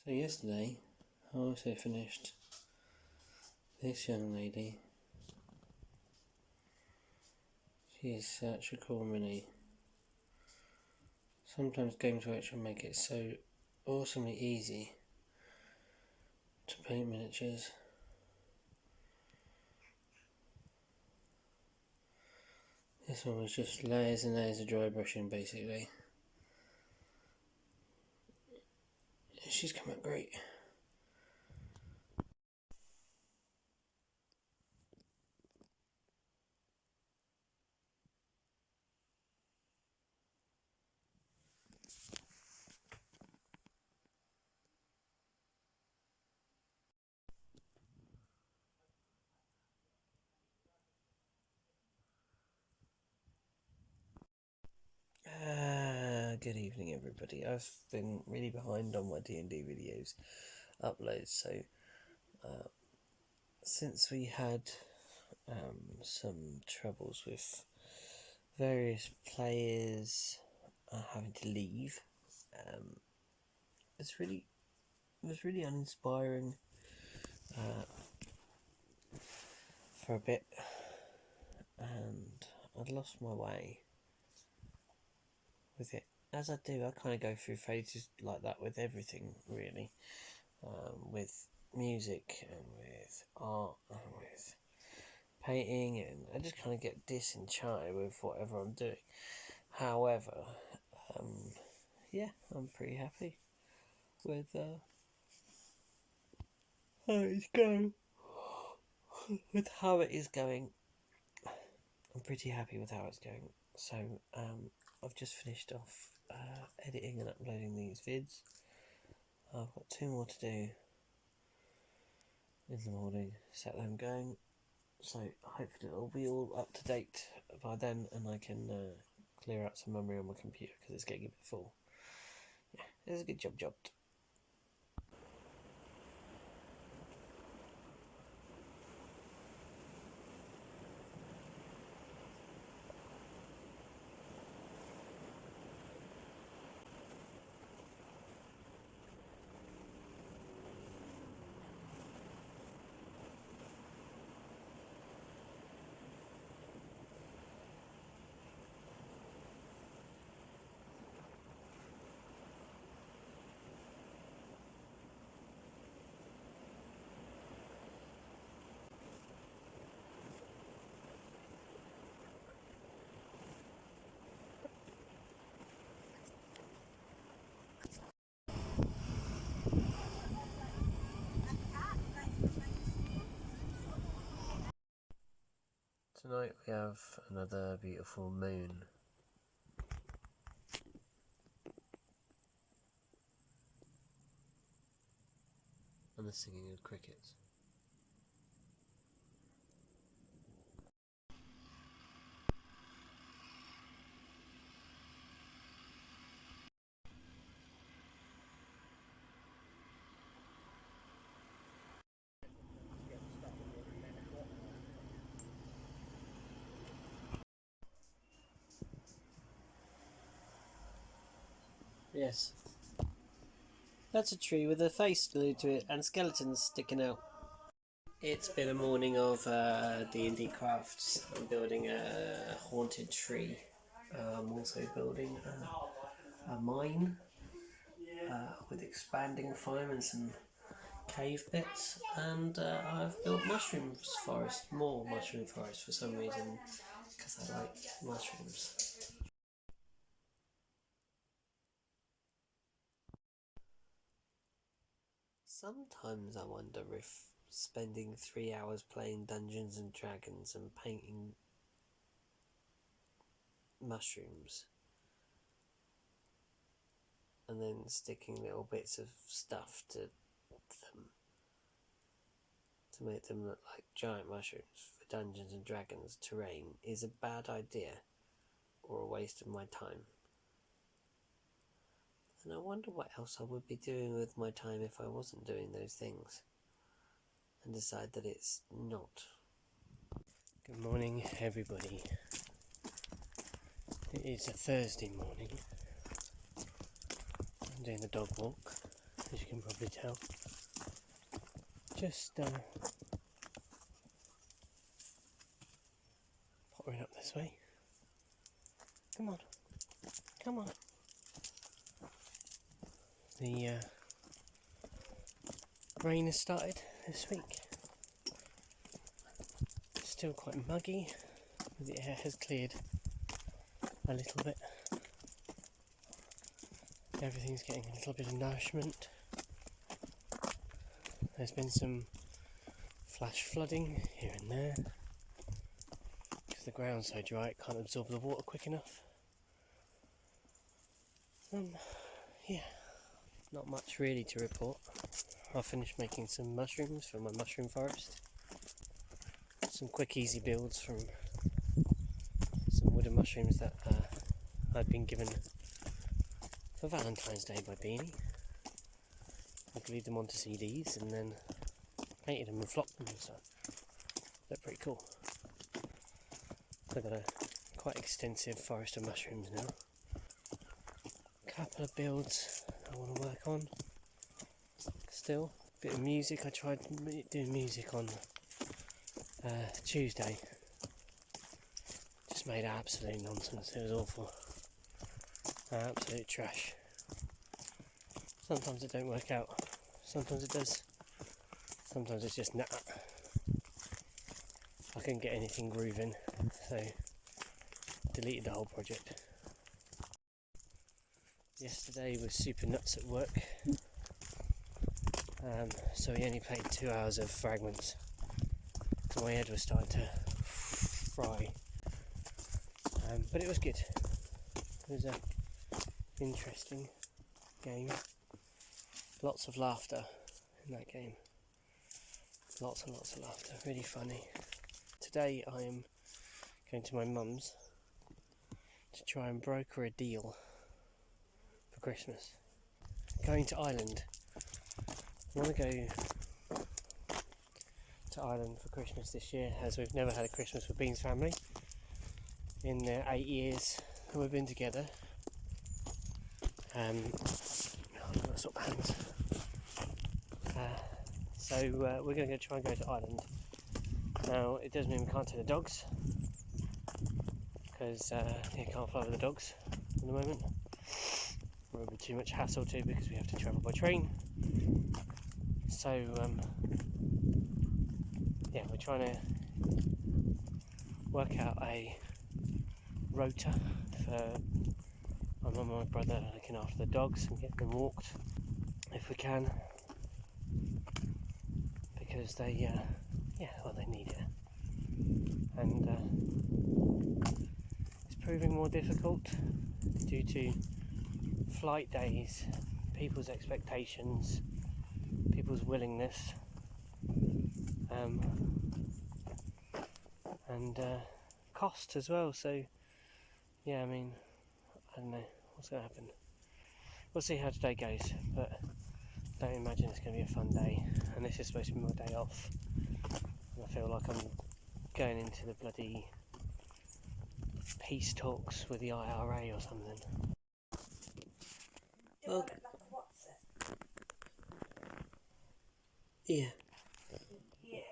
So yesterday I also finished this young lady. She is such a cool mini. Sometimes Games Workshop make it so awesomely easy to paint miniatures. This one was just layers and layers of dry brushing basically. She's come out great. Good evening everybody. I've been really behind on my D&D videos uploads, so since we had some troubles with various players having to leave, it was really uninspiring for a bit, and I'd lost my way with it. As I do, I kind of go through phases like that with everything, really, with music and with art and with painting, and I just kind of get disenchanted with whatever I'm doing. However, yeah, I'm pretty happy with how it's going. With how it is going, I'm pretty happy with how it's going. So, I've just finished off editing and uploading these vids. I've got 2 more to do in the morning, set them going. So hopefully it'll be all up to date by then, and I can clear out some memory on my computer because it's getting a bit full. Yeah, it's a good job. Tonight we have another beautiful moon. And the singing of crickets. Yes. That's a tree with a face glued to it and skeletons sticking out. It's been a morning of D&D crafts. I'm building a haunted tree. I'm also building a mine with expanding foam and some cave bits, and I've built more mushroom forest for some reason, because I like mushrooms. Sometimes I wonder if spending 3 hours playing Dungeons and Dragons and painting mushrooms and then sticking little bits of stuff to them to make them look like giant mushrooms for Dungeons and Dragons terrain is a bad idea or a waste of my time. And I wonder what else I would be doing with my time if I wasn't doing those things, and decide that it's not. Good morning, everybody. It is a Thursday morning. I'm doing the dog walk. as you can probably tell. Just pottering up this way. Come on, come on. The rain has started this week. It's still quite muggy, but the air has cleared a little bit. Everything's getting a little bit of nourishment. There's been some flash flooding here and there because the ground's so dry it can't absorb the water quick enough. Yeah, not much really to report. I finished making some mushrooms for my mushroom forest. Some quick easy builds from some wooden mushrooms that I'd been given for Valentine's Day by Beanie. I glued them onto CDs and then painted them and flopped them, so they're pretty cool. I've got a quite extensive forest of mushrooms now. Couple of builds I want to work on still. Bit of music, I tried doing music on Tuesday. Just made absolute nonsense, it was awful. Absolute trash. Sometimes it don't work out, sometimes it does, sometimes it's just nah. I couldn't get anything grooving, so deleted the whole project. Yesterday was super nuts at work, so we only played 2 hours of Fragments, so my head was starting to fry, but it was good. It was an interesting game. Lots of laughter in that game. Lots and lots of laughter, really funny. Today I am going to my mum's to try and broker a deal for Christmas. Going to Ireland. I want to go to Ireland for Christmas this year, as we've never had a Christmas with Bean's family in the 8 years that we've been together. I've got to swap hands. So we're going to try and go to Ireland. Now it does mean we can't take the dogs because you can't fly with the dogs at the moment. It would be too much hassle too because we have to travel by train. So yeah, we're trying to work out a rota for my mum and my brother looking after the dogs and getting them walked if we can, because they they need it, and it's proving more difficult due to flight days, people's expectations, people's willingness, and cost as well. So yeah, I mean, I don't know what's going to happen. We'll see how today goes, but I don't imagine it's going to be a fun day, and this is supposed to be my day off, and I feel like I'm going into the bloody peace talks with the IRA or something. Well, yeah.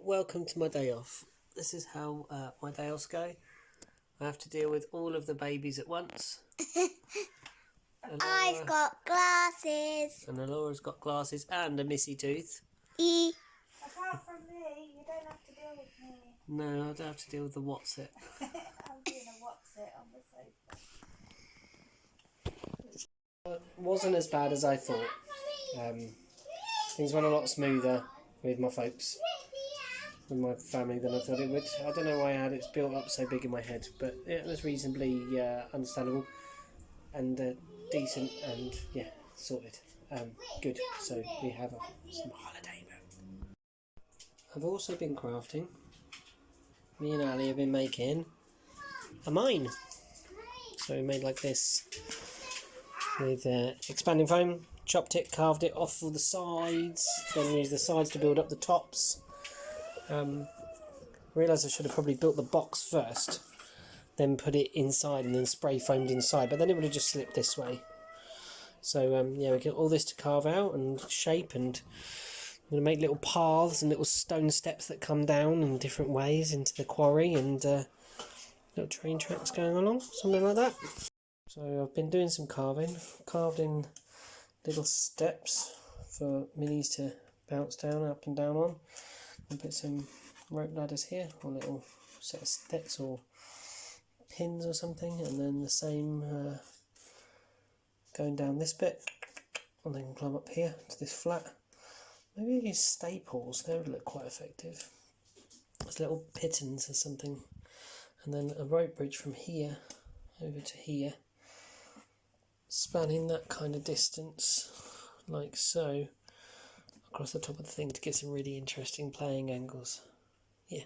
Welcome to my day off. This is how my day offs go. I have to deal with all of the babies at once. I've got glasses. And Alora's got glasses and a missy tooth. Apart from me, you don't have to deal with me. No, I don't have to deal with the what's it. I'm doing a what's it on the sofa. It wasn't as bad as I thought. Things went a lot smoother with my folks, with my family, than I thought it would. I don't know why I had it built up so big in my head, but it was reasonably understandable and decent, and yeah, sorted. Good. So we have some holiday mode. I've also been crafting. Me and Ali have been making a mine. So we made like this with expanding foam, chopped it, carved it off all the sides, then used the sides to build up the tops. Realised I should have probably built the box first, then put it inside and then spray foamed inside, but then it would have just slipped this way. So yeah, we get all this to carve out and shape, and I'm going to make little paths and little stone steps that come down in different ways into the quarry, and little train tracks going along, something like that. So I've been doing some carving, carved in little steps for minis to bounce down, up and down on, and put some rope ladders here, or little set of sticks or pins or something, and then the same going down this bit, and then climb up here to this flat. Maybe use staples, they would look quite effective. There's little pittons or something, and then a rope bridge from here over to here, spanning that kind of distance, like so, across the top of the thing to get some really interesting playing angles. Yeah,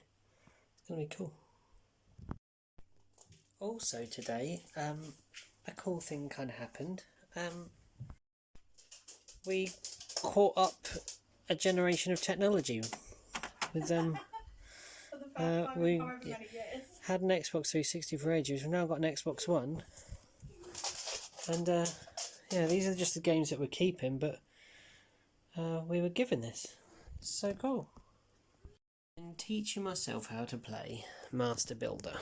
it's going to be cool. Also today, a cool thing kind of happened. We caught up a generation of technology with we had an Xbox 360 for ages. We've now got an Xbox One, and yeah, these are just the games that we're keeping, but we were given this. It's so cool. I'm teaching myself how to play Master Builder,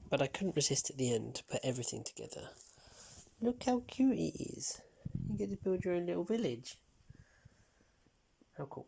but I couldn't resist at the end to put everything together. Look how cute it is. You get to build your own little village. How cool.